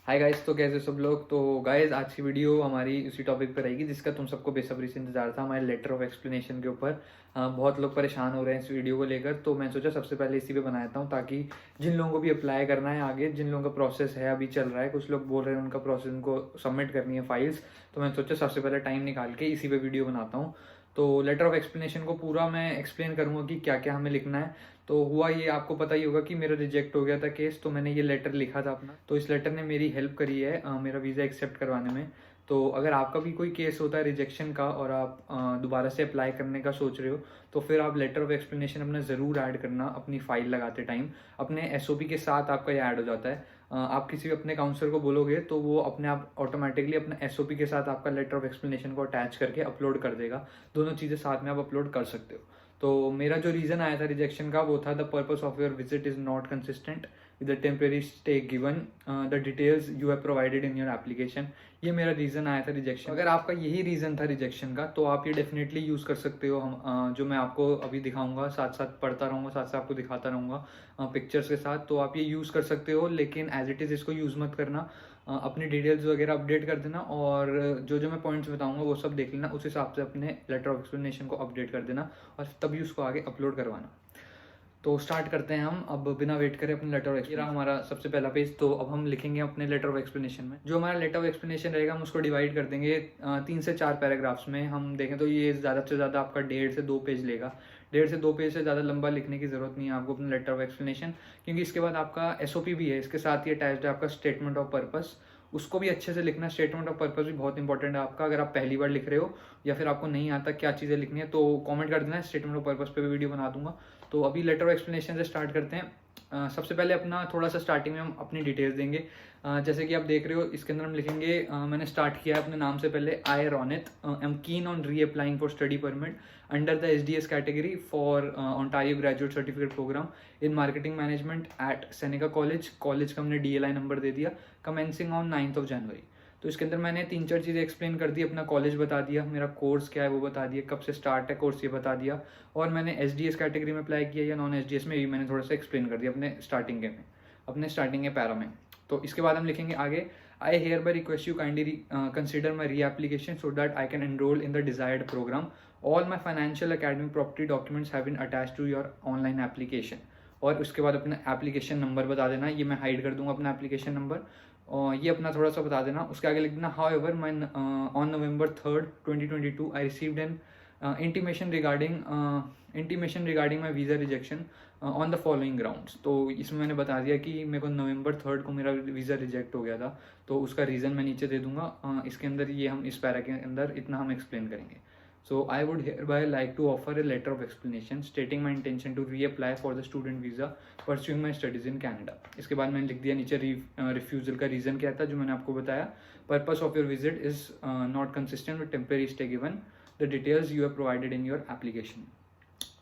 Hi guys, तो कैसे सब लोग। तो गाइस आज की वीडियो हमारी उसी टॉपिक पर रहेगी जिसका तुम सबको बेसब्री से इंतजार था, हमारे लेटर ऑफ एक्सप्लेनेशन के ऊपर। बहुत लोग परेशान हो रहे हैं इस वीडियो को लेकर, तो मैं सोचा सबसे पहले इसी पे बनाता हूँ ताकि जिन लोगों को भी अप्लाई करना है आगे, जिन लोगों का प्रोसेस है अभी चल रहा है, कुछ लोग बोल रहे हैं उनका प्रोसेस उनको सबमिट करनी है फाइल्स, तो मैं सोचा सबसे पहले टाइम निकाल के इसी पे वीडियो बनाता हूँ। तो लेटर ऑफ एक्सप्लेनेशन को पूरा मैं एक्सप्लेन करूंगा कि क्या क्या हमें लिखना है। तो हुआ ये, आपको पता ही होगा कि मेरा रिजेक्ट हो गया था केस, तो मैंने ये लेटर लिखा था अपना, तो इस लेटर ने मेरी हेल्प करी है मेरा वीज़ा एक्सेप्ट करवाने में। तो अगर आपका भी कोई केस होता है रिजेक्शन का और आप दोबारा से अप्लाई करने का सोच रहे हो, तो फिर आप लेटर ऑफ एक्सप्लेनेशन अपना ज़रूर ऐड करना अपनी फाइल लगाते टाइम। अपने एसओपी के साथ आपका ये ऐड हो जाता है। आप किसी भी अपने काउंसलर को बोलोगे तो वो अपने आप ऑटोमेटिकली अपने एसओपी के साथ आपका लेटर ऑफ एक्सप्लेनेशन को अटैच करके अपलोड कर देगा। दोनों चीज़ें साथ में आप अपलोड कर सकते हो। तो मेरा जो रीज़न आया था रिजेक्शन का वो था, the purpose of your visit is not consistent with the temporary stay given, the details you have provided in your application. ये मेरा रीज़न आया था रिजेक्शन। अगर आपका यही रीज़न था रिजेक्शन का तो आप ये डेफिनेटली यूज़ कर सकते हो। हम जो मैं आपको अभी दिखाऊंगा, साथ साथ पढ़ता रहूँगा, साथ साथ आपको दिखाता रहूँगा पिक्चर्स के साथ, तो आप ये यूज़ कर सकते हो। लेकिन एज इट इज़ इसको यूज़ मत करना। अपनी डिटेल्स वगैरह अपडेट कर देना, और जो जो मैं पॉइंट्स बताऊंगा वो सब देख लेना, उस हिसाब से अपने लेटर ऑफ एक्सप्लेनेशन को अपडेट कर देना और तभी उसको आगे अपलोड करवाना। तो स्टार्ट करते हैं हम अब बिना वेट करे अपने लेटर ऑफ एक्सप्लेनेशन। हमारा सबसे पहला पेज, तो अब हम लिखेंगे अपने लेटर ऑफ एक्सप्लेनेशन में। जो हमारा लेटर ऑफ एक्सप्लेनेशन रहेगा हम उसको डिवाइड कर देंगे 3 से 4 पैराग्राफ्स में। हम देखें तो ये ज़्यादा से ज़्यादा आपका 1.5 से 2 पेज लेगा। 1.5 से 2 पेज से ज़्यादा लंबा लिखने की ज़रूरत नहीं है आपको अपने लेटर ऑफ एक्सप्लेनेशन, क्योंकि इसके बाद आपका एसओपी भी है, इसके साथ ही अटैच्ड है आपका स्टेटमेंट ऑफ पर्पस। उसको भी अच्छे से लिखना। स्टेटमेंट ऑफ पर्पस भी बहुत इंपॉर्टेंट है आपका। अगर आप पहली बार लिख रहे हो या फिर आपको नहीं आता क्या चीज़ें लिखनी है तो कमेंट कर देना, स्टेटमेंट ऑफ पर्पस पे भी वीडियो बना दूंगा। तो अभी लेटर ऑफ एक्सप्लेनेशन से स्टार्ट करते हैं। सबसे पहले अपना थोड़ा सा स्टार्टिंग में हम अपनी डिटेल्स देंगे। जैसे कि आप देख रहे हो इसके अंदर हम लिखेंगे, मैंने स्टार्ट किया है अपने नाम से पहले, I Ronit M keen on reapplying for study permit under the SDS category for Ontario graduate certificate program in marketing management at Seneca college. College का हमने डीएलआई नंबर दे दिया, कमेंसिंग ऑन 9 जनवरी। तो इसके अंदर मैंने 3-4 चीज़ें एक्सप्लेन कर दी। अपना कॉलेज बता दिया, मेरा कोर्स क्या है वो बता दिया, कब से स्टार्ट है कोर्स ये बता दिया, और मैंने एसडीएस कैटेगरी में अप्लाई किया या नॉन एसडीएस में, ये मैंने थोड़ा सा एक्सप्लेन कर दिया अपने स्टार्टिंग के पैरा में। तो इसके बाद हम लिखेंगे आगे, I hereby request you kindly consider my reapplication so that I can enroll in the desired program. All my financial academic property documents have been attached to your online application. और उसके बाद अपना application number बता देना, ये मैं hide कर दूंगा अपना एप्लीकेशन नंबर, और ये अपना थोड़ा सा बता देना। उसके आगे लिख देना, how ever my on November 3rd 2022 I received an intimation regarding my visa rejection on the following grounds. तो इसमें मैंने बता दिया कि मेरे को November 3rd को मेरा वीज़ा रिजेक्ट हो गया था, तो उसका रीज़न मैं नीचे दे दूंगा। इसके अंदर ये हम इस पैरा के अंदर इतना हम एक्सप्लेन करेंगे। So I would hereby like to offer a letter of explanation stating my intention to reapply for the student visa pursuing my studies in Canada। इसके बाद मैंने लिख दिया नीचे रिफ्यूजल का रीज़न क्या था, जो मैंने आपको बताया, purpose of your visit is not consistent with temporary stay given, the details you have provided in your application.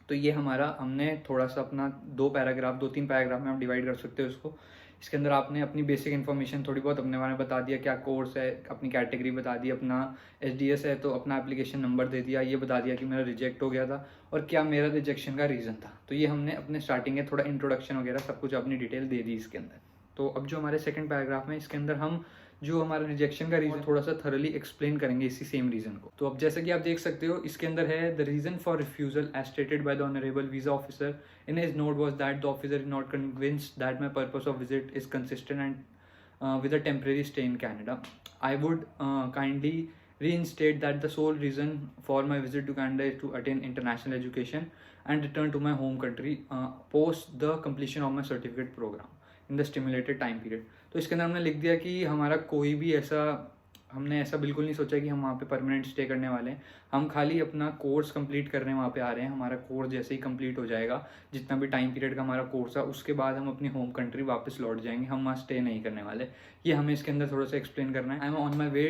तो ये हमारा, हमने थोड़ा सा अपना 2-3 पैराग्राफ में हम डिवाइड कर सकते हो इसको। इसके अंदर आपने अपनी बेसिक इन्फॉर्मेशन थोड़ी बहुत अपने बारे में बता दिया, क्या कोर्स है, अपनी कैटेगरी बता दी, अपना एसडीएस है तो अपना एप्लीकेशन नंबर दे दिया, ये बता दिया कि मेरा रिजेक्ट हो गया था और क्या मेरा रिजेक्शन का रीज़न था। तो ये हमने अपने स्टार्टिंग में थोड़ा इंट्रोडक्शन वगैरह सब कुछ अपनी डिटेल दे दी इसके अंदर। तो अब जो हमारे सेकंड पैराग्राफ में, इसके अंदर हम जो हमारा रिजेक्शन का रीज़न थोड़ा सा थरली एक्सप्लेन करेंगे इसी सेम रीज़न को। तो अब जैसे कि आप देख सकते हो इसके अंदर है, the reason for refusal as stated by the honourable visa officer in his note was that the officer is not convinced that my purpose of visit is consistent and with a temporary stay in Canada. I would kindly reinstate that the sole reason for my visit to Canada is to attain international education and return to my home country post the completion of my certificate program in the stimulated time period. तो इसके अंदर हमने लिख दिया कि हमारा कोई भी ऐसा, हमने ऐसा बिल्कुल नहीं सोचा कि हम वहाँ पे परमानेंट स्टे करने वाले हैं। हम खाली अपना कोर्स कंप्लीट करने वहाँ पे आ रहे हैं। हमारा कोर्स जैसे ही कंप्लीट हो जाएगा, जितना भी टाइम पीरियड का हमारा कोर्स है, उसके बाद हम अपनी होम कंट्री वापस लौट जाएंगे। हम वहाँ स्टे नहीं करने वाले। ये हमें इसके अंदर थोड़ा सा एक्सप्लेन करना है। I am on my way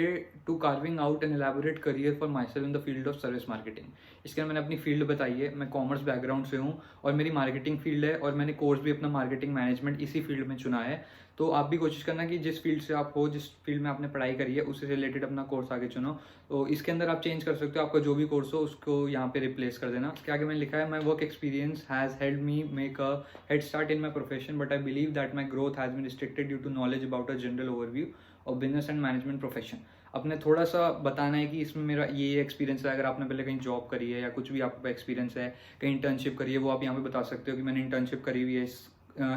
to carving out an elaborate career for myself in the field of service marketing. इसके अंदर मैंने अपनी फील्ड बताई है, मैं कॉमर्स बैकग्राउंड से हूँ और मेरी मार्केटिंग फील्ड है, और मैंने कोर्स भी अपना मार्केटिंग मैनेजमेंट इसी फील्ड में चुना है। तो आप भी कोशिश करना कि जिस फील्ड से आप हो, जिस फील्ड में आपने पढ़ाई करी है, उससे रिलेटेड अपना कोर्स आगे चुनो। तो इसके अंदर आप चेंज कर सकते हो, आपका जो भी कोर्स हो उसको यहाँ पे रिप्लेस कर देना। इसके आगे मैंने लिखा है, my work experience has help me make a head start in my profession, but I believe that my growth has been restricted due to knowledge about a general overview of business and management profession. अपने थोड़ा सा बताना है कि इसमें मेरा ये experience है। अगर आपने पहले कहीं जॉब करी है या कुछ भी आपका एक्सपीरियंस है, कहीं इंटर्नशिप करी है, वो आप यहाँ पे बता सकते हो कि मैंने इंटर्नशिप करी हुई है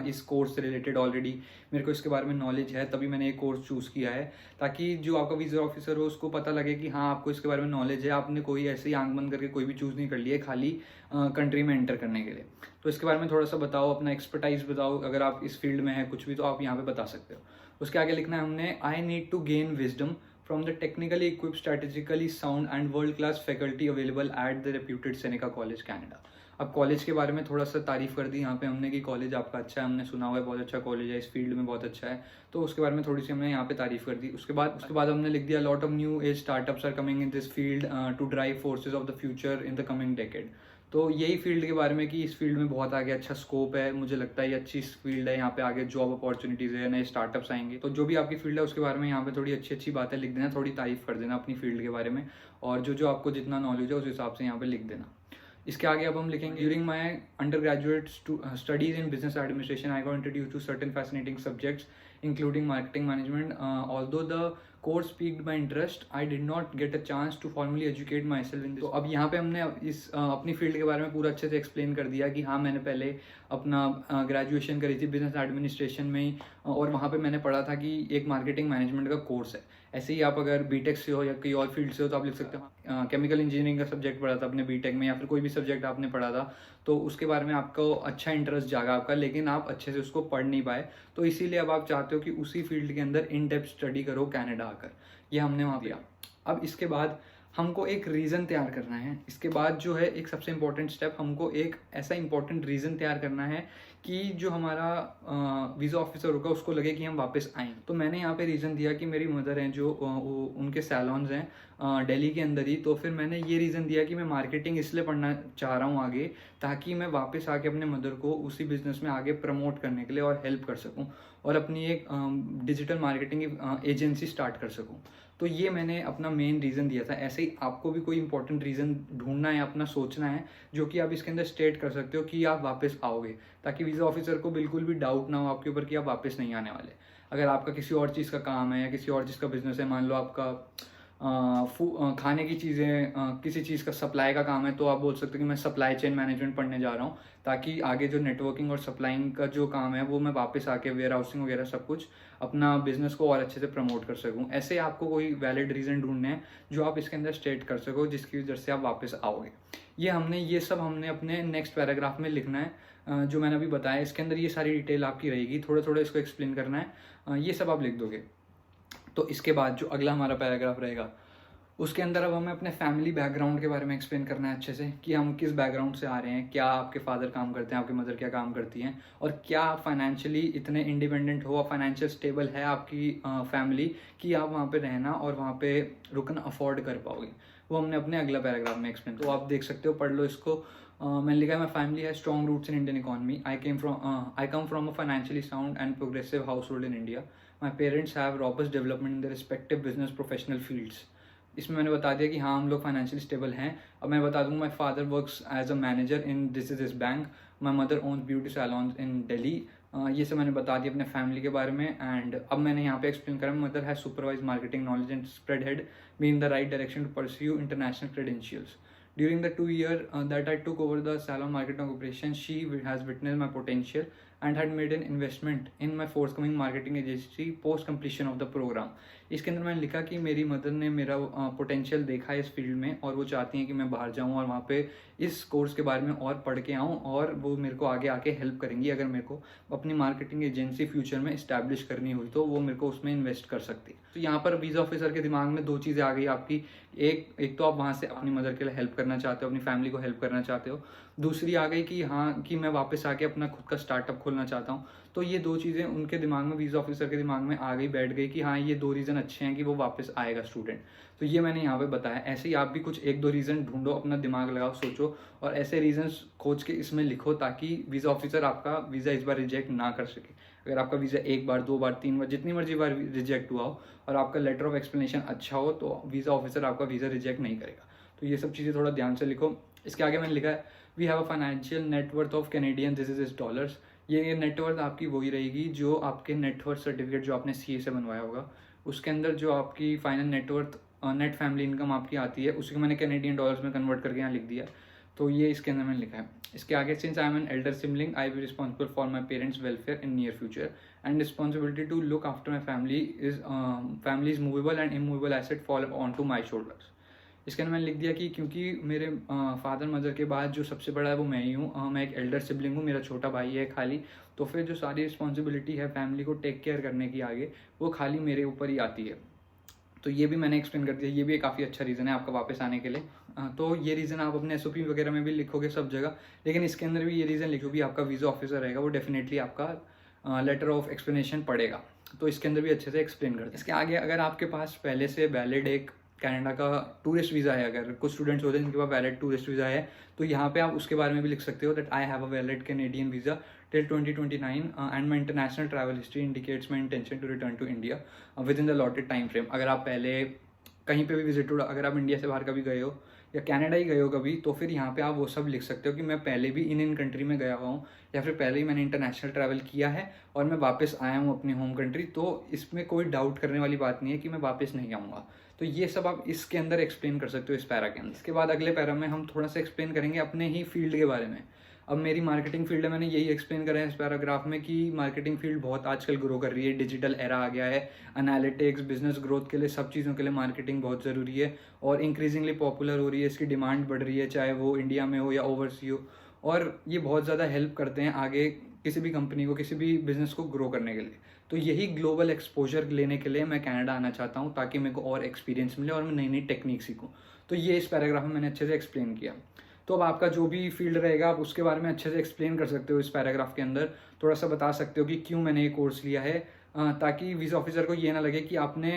इस कोर्स से रिलेटेड, ऑलरेडी मेरे को इसके बारे में नॉलेज है, तभी मैंने एक कोर्स चूज़ किया है, ताकि जो आपका वीज़ा ऑफिसर हो उसको पता लगे कि हाँ आपको इसके बारे में नॉलेज है, आपने कोई ऐसे ही आंख बंद करके कोई भी चूज़ नहीं कर लिया है खाली कंट्री में एंटर करने के लिए। तो इसके बारे में थोड़ा सा बताओ, अपना एक्सपर्टाइज बताओ, अगर आप इस फील्ड में है कुछ भी तो आप यहाँ पे बता सकते हो। उसके आगे लिखना है हमने, I need to gain wisdom from the technically equipped, strategically sound and world class faculty available at the reputed Seneca College, Canada। अब कॉलेज के बारे में थोड़ा सा तारीफ कर दी यहाँ पे हमने कि कॉलेज आपका अच्छा है, हमने सुना हुआ है बहुत अच्छा कॉलेज है, इस फील्ड में बहुत अच्छा है, तो उसके बारे में थोड़ी सी हमने यहाँ पे तारीफ कर दी। उसके बाद हमने लिख दिया, lot of new age startups are coming in this field to drive forces of the future in the coming decade. तो यही फील्ड के बारे में कि इस फील्ड में बहुत आगे अच्छा स्कोप है, मुझे लगता है ये अच्छी फील्ड है, यहाँ पे आगे जॉब अपॉर्चुनिटीज़ है, नए स्टार्टअप्स आएंगे। तो जो भी आपकी फील्ड है उसके बारे में यहाँ पे थोड़ी अच्छी अच्छी बातें लिख देना, थोड़ी तारीफ कर देना अपनी फील्ड के बारे में, और जो जो आपको जितना नॉलेज है उस हिसाब से यहाँ पे लिख देना। इसके आगे अब हम लिखेंगे, during my undergraduate studies in business administration I got introduce to certain fascinating subjects including marketing management, although the course peaked my interest I did not get a chance to formally educate myself in this. तो अब यहाँ पे हमने इस अपनी field के बारे में पूरा अच्छे से एक्सप्लेन कर दिया कि हाँ मैंने पहले अपना ग्रेजुएशन करी थी बिजनेस एडमिनिस्ट्रेशन में ही, और वहाँ पे मैंने पढ़ा था कि एक मार्केटिंग मैनेजमेंट का कोर्स है। ऐसे ही आप अगर बीटेक से हो या कोई और फील्ड से हो तो आप लिख सकते हो केमिकल इंजीनियरिंग का सब्जेक्ट पढ़ा था अपने बीटेक में, या फिर कोई भी सब्जेक्ट आपने पढ़ा था तो उसके बारे में आपको अच्छा इंटरेस्ट जागा आपका, लेकिन आप अच्छे से उसको पढ़ नहीं पाए, तो इसीलिए अब आप चाहते हो कि उसी फील्ड के अंदर इन डेप्थ स्टडी करो कनाडा आकर। ये हमने वहाँ किया। अब इसके बाद हमको एक रीज़न तैयार करना है। इसके बाद जो है एक सबसे इम्पोर्टेंट स्टेप, हमको एक ऐसा इम्पोर्टेंट रीज़न तैयार करना है कि जो हमारा वीज़ा ऑफिसर होगा उसको लगे कि हम वापस आएँ। तो मैंने यहाँ पे रीज़न दिया कि मेरी मदर हैं जो उनके सैलॉन्स हैं दिल्ली के अंदर ही, तो फिर मैंने ये रीज़न दिया कि मैं मार्केटिंग इसलिए पढ़ना चाह रहा हूँ आगे, ताकि मैं वापस आके अपने मदर को उसी बिज़नेस में आगे प्रमोट करने के लिए और हेल्प कर सकूँ, और अपनी एक डिजिटल मार्केटिंग एजेंसी स्टार्ट कर सकूँ। तो ये मैंने अपना मेन रीज़न दिया था। ऐसे ही आपको भी कोई इंपॉर्टेंट रीज़न ढूंढना है, अपना सोचना है, जो कि आप इसके अंदर स्टेट कर सकते हो कि आप वापस आओगे, ताकि वीज़ा ऑफिसर को बिल्कुल भी डाउट ना हो आपके ऊपर कि आप वापस नहीं आने वाले। अगर आपका किसी और चीज़ का काम है या किसी और चीज़ का बिजनेस है, मान लो आपका खाने की चीज़ें किसी चीज़ का सप्लाई का काम है, तो आप बोल सकते हो कि मैं सप्लाई चेन मैनेजमेंट पढ़ने जा रहा हूँ, ताकि आगे जो नेटवर्किंग और सप्लाइंग का जो काम है वो मैं वापस आके वेयर हाउसिंग वगैरह सब कुछ अपना बिजनेस को और अच्छे से प्रमोट कर सकूँ। ऐसे आपको कोई वैलिड रीज़न ढूंढने हैं जो आप इसके अंदर स्टेट कर सको, जिसकी वजह से आप वापस आओगे। ये सब हमने अपने नेक्स्ट पैराग्राफ में लिखना है। जो मैंने अभी बताया इसके अंदर ये सारी डिटेल आपकी रहेगी, थोड़ा थोड़ा इसको एक्सप्लेन करना है, ये सब आप लिख दोगे। तो इसके बाद जो अगला हमारा पैराग्राफ रहेगा उसके अंदर अब हमें अपने फैमिली बैकग्राउंड के बारे में एक्सप्लेन करना है अच्छे से, कि हम किस बैकग्राउंड से आ रहे हैं, क्या आपके फादर काम करते हैं, आपकी मदर क्या काम करती हैं, और क्या आप फाइनेंशियली इतने इंडिपेंडेंट हो, फाइनेंशियल स्टेबल है आपकी फैमिली कि आप वहाँ पे रहना और वहाँ पे रुकना अफोर्ड कर पाओगे। वो हमने अपने अगला पैराग्राफ में एक्सप्लेन, तो आप देख सकते हो, पढ़ लो इसको। मैंने लिखा है, my family has strong roots in Indian economy, I come from a financially sound and progressive household in India, my parents have robust development in the respective business professional fields. इसमें मैंने बता दिया कि हाँ हम लोग financially stable हैं। अब मैं बता दूंगा, my father works as a manager in this bank, my mother owns beauty salons in Delhi. ये सब मैंने बता दिया अपने फैमिली के बारे में। एंड अब मैंने यहाँ पे एक्सप्लेन करा, mother has supervise marketing knowledge and spread head me in the right direction to pursue international credentials. During the 2 years that I took over the salon marketing operation, she has witnessed my potential and had made an investment in my forthcoming marketing agency post completion of the program. इसके अंदर मैंने लिखा कि मेरी mother ने मेरा potential देखा है इस फील्ड में, और वो चाहती हैं कि मैं बाहर जाऊँ और वहाँ पे इस कोर्स के बारे में और पढ़ के आऊँ, और वो मेरे को आगे आके हेल्प करेंगी। अगर मेरे को अपनी मार्केटिंग एजेंसी फ्यूचर में इस्टेब्लिश करनी हुई तो वो मेरे को उसमें इन्वेस्ट कर सकती है। तो यहाँ पर वीज़ा ऑफिसर के दिमाग में दो चीज़ें आ गई आपकी, एक तो आप वहाँ से अपनी मदर के लिए हेल्प करना चाहते हो, अपनी फैमिली को हेल्प करना चाहते हो, दूसरी आ गई कि हाँ कि मैं वापस आके अपना खुद का स्टार्टअप खोलना चाहता हूँ। तो ये दो चीज़ें उनके दिमाग में, वीज़ा ऑफिसर के दिमाग में आ गई, बैठ गई कि हाँ ये दो रीज़न अच्छे हैं कि वो वापस आएगा स्टूडेंट। तो ये मैंने यहाँ पे बताया। ऐसे ही आप भी कुछ एक दो रीज़न ढूंढो, अपना दिमाग लगाओ, सोचो, और ऐसे रीजंस खोज के इसमें लिखो, ताकि वीज़ा ऑफिसर आपका वीज़ा इस बार रिजेक्ट ना कर सके। अगर आपका वीज़ा 1 बार 2 बार 3 बार जितनी मर्जी बार रिजेक्ट हुआ हो और आपका लेटर ऑफ एक्सप्लेनेशन अच्छा हो तो वीज़ा ऑफिसर आपका वीज़ा रिजेक्ट नहीं करेगा। तो ये सब चीज़ें थोड़ा ध्यान से लिखो। इसके आगे मैंने लिखा है we have a financial net worth of Canadian this is dollars. ये नेटवर्थ आपकी वही रहेगी जो आपके नेटवर्थ सर्टिफिकेट जो आपने CA से बनवाया होगा उसके अंदर जो आपकी final net worth net family income आपकी आती है उसी को मैंने कैनेडियन डॉलर्स में कन्वर्ट करके यहाँ लिख दिया। तो ये इसके अंदर मैंने लिखा है। इसके आगे since I am an elder sibling I be responsible for my parents welfare in near future and responsibility to look after my family is movable and immovable asset fall on to my shoulders. इसके अंदर मैंने लिख दिया कि क्योंकि मेरे father mother के बाद जो सबसे बड़ा है वो मैं ही हूँ, मैं एक एल्डर सिबलिंग हूँ, मेरा छोटा भाई है खाली, तो फिर जो सारी रिस्पॉन्सिबिलिटी है फैमिली को टेक केयर करने की आगे वो खाली मेरे ऊपर ही आती है। तो ये भी मैंने एक्सप्लेन कर दिया। ये भी एक काफ़ी अच्छा रीज़न है आपका वापस आने के लिए। तो ये रीज़न आप अपने SOP वगैरह में भी लिखोगे सब जगह, लेकिन इसके अंदर भी ये रीज़न लिखो भी आपका वीज़ा ऑफिसर रहेगा वो डेफिनेटली आपका लेटर ऑफ एक्सप्लेनेशन पढ़ेगा। तो इसके अंदर भी अच्छे से एक्सप्लेन कर दें। इसके आगे अगर आपके पास पहले से वैलिड एक कनाडा का टूरिस्ट वीज़ा है, अगर कुछ स्टूडेंट्स होते हैं जिनके पास वैलिड टूरिस्ट वीज़ा है तो यहाँ पे आप उसके बारे में भी लिख सकते हो that I have a valid Canadian visa till 2029 and my international travel history indicates my intention to return to India within the allotted time frame. अगर आप पहले कहीं पे भी विजिट हो, अगर आप इंडिया से बाहर कभी गए हो या कनाडा ही गए हो कभी, तो फिर यहाँ पे आप वो सब लिख सकते हो कि मैं पहले भी इन कंट्री में गया हुआ हूँ या फिर पहले ही मैंने इंटरनेशनल ट्रैवल किया है और मैं वापस आया हूँ अपने होम कंट्री। तो इसमें कोई डाउट करने वाली बात नहीं है कि मैं वापस नहीं आऊँगा। तो ये सब आप इसके अंदर एक्सप्लेन कर सकते हो इस पैरा के अंदर। इसके बाद अगले पैरा में हम थोड़ा सा एक्सप्लेन करेंगे अपने ही फील्ड के बारे में। अब मेरी मार्केटिंग फील्ड है, मैंने यही एक्सप्लेन करा है इस पैराग्राफ में कि मार्केटिंग फील्ड बहुत आजकल ग्रो कर रही है, डिजिटल एरा आ गया है, एनालिटिक्स बिजनेस ग्रोथ के लिए सब चीज़ों के लिए मार्केटिंग बहुत ज़रूरी है और इंक्रीजिंगली पॉपुलर हो रही है, इसकी डिमांड बढ़ रही है चाहे वो इंडिया में हो या ओवरसीज हो, और ये बहुत ज़्यादा हेल्प करते हैं आगे किसी भी कंपनी को किसी भी बिजनेस को ग्रो करने के लिए। तो यही ग्लोबल एक्सपोजर लेने के लिए मैं कनाडा आना चाहता हूँ ताकि मेरे को और एक्सपीरियंस मिले और मैं नई नई टेक्निक सीखूँ। तो ये इस पैराग्राफ में मैंने अच्छे से एक्सप्लेन किया। तो अब आपका जो भी फील्ड रहेगा आप उसके बारे में अच्छे से एक्सप्लेन कर सकते हो इस पैराग्राफ के अंदर, थोड़ा सा बता सकते हो कि क्यों मैंने ये कोर्स लिया है, ताकि वीज़ा ऑफिसर को ये ना लगे कि आपने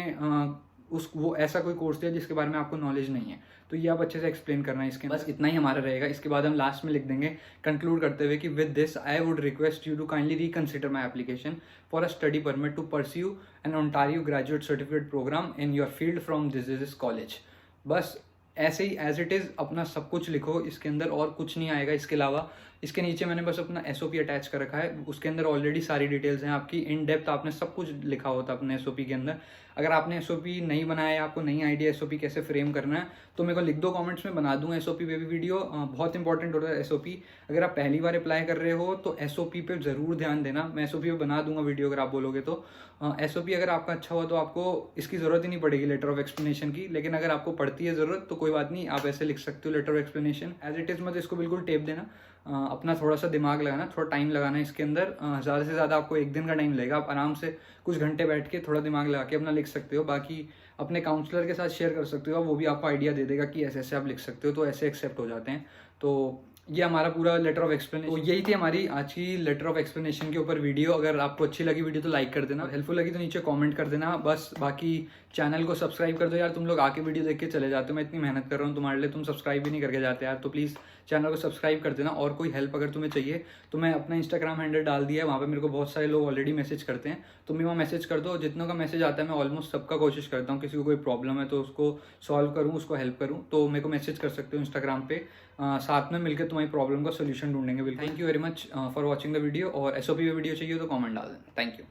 वो ऐसा कोई कोर्स लिया जिसके बारे में आपको नॉलेज नहीं है। तो ये आप अच्छे से एक्सप्लेन करना है इसके, बस इतना ही हमारा रहेगा। इसके बाद हम लास्ट में लिख देंगे कंक्लूड करते हुए कि with this I would request you to kindly reconsider my application for a study permit to pursue an Ontario graduate certificate program in your field from this college. बस ऐसे ही एज इट इज़ अपना सब कुछ लिखो इसके अंदर, और कुछ नहीं आएगा इसके अलावा। इसके नीचे मैंने बस अपना SOP अटैच कर रखा है, उसके अंदर ऑलरेडी सारी डिटेल्स हैं आपकी इन डेप्थ, आपने सब कुछ लिखा होता अपने SOP के अंदर। अगर आपने SOP नहीं बनाया है, आपको नहीं आइडिया SOP कैसे फ्रेम करना है, तो मेरे को लिख दो कमेंट्स में, बना दूंगा SOP पे भी वीडियो। बहुत इंपॉर्टेंट होता है SOP। अगर आप पहली बार अप्लाई कर रहे हो तो SOP पे ज़रूर ध्यान देना। मैं SOP पे बना दूंगा वीडियो अगर आप बोलोगे तो। SOP अगर आपका अच्छा हुआ तो आपको इसकी ज़रूरत ही नहीं पड़ेगी लेटर ऑफ एक्सप्लेनेशन की, लेकिन अगर आपको पड़ती है ज़रूरत तो कोई बात नहीं, आप ऐसे लिख सकते हो letter of explanation as it is. मत इसको बिल्कुल टेप देना, अपना थोड़ा सा दिमाग लगाना, थोड़ा टाइम लगाना इसके अंदर। ज़्यादा से ज़्यादा आपको 1 दिन का टाइम लगेगा, आप आराम से कुछ घंटे बैठ के थोड़ा दिमाग लगा के अपना लिख सकते हो। बाकी अपने काउंसलर के साथ शेयर कर सकते हो, वो भी आपको आइडिया दे देगा कि ऐसे ऐसे आप लिख सकते हो, तो ऐसे एक्सेप्ट हो जाते हैं। तो ये हमारा पूरा लेटर ऑफ एक्सप्लेनेशन। तो यही थी हमारी आज की लेटर ऑफ एक्सप्लेनेशन के ऊपर वीडियो। अगर आपको अच्छी लगी वीडियो तो लाइक कर देना, हेल्पफुल लगी तो नीचे कमेंट कर देना। बस बाकी चैनल को सब्सक्राइब कर दो यार, तुम लोग आके वीडियो देख के चले जाते हो, मैं इतनी मेहनत कर रहा हूँ तुम्हारे लिए, तुम सब्सक्राइब भी नहीं करके जाते यार। तो प्लीज़ चैनल को सब्सक्राइब कर देना। और कोई हेल्प अगर तुम्हें चाहिए तो मैं अपना इंस्टाग्राम हैंडल डाल दिया है, वहाँ पे मेरे को बहुत सारे लोग ऑलरेडी मैसेज करते हैं, तुम भी वहाँ मैसेज कर दो। जितनों का मैसेज आता है मैं ऑलमोस्ट सबका कोशिश करता हूँ, किसी को कोई प्रॉब्लम है तो उसको सॉल्व करूँ, उसको हेल्प करूँ। तो मेरे को मैसेज कर सकते हो इंस्टाग्राम पे, साथ में मिलकर तुम्हारी प्रॉब्लम का सोल्यूशन ढूंढेंगे। बिल्कुल। Thank you very much for watching the video. और SOP पे वीडियो चाहिए तो कॉमेंट डाल देना। Thank you.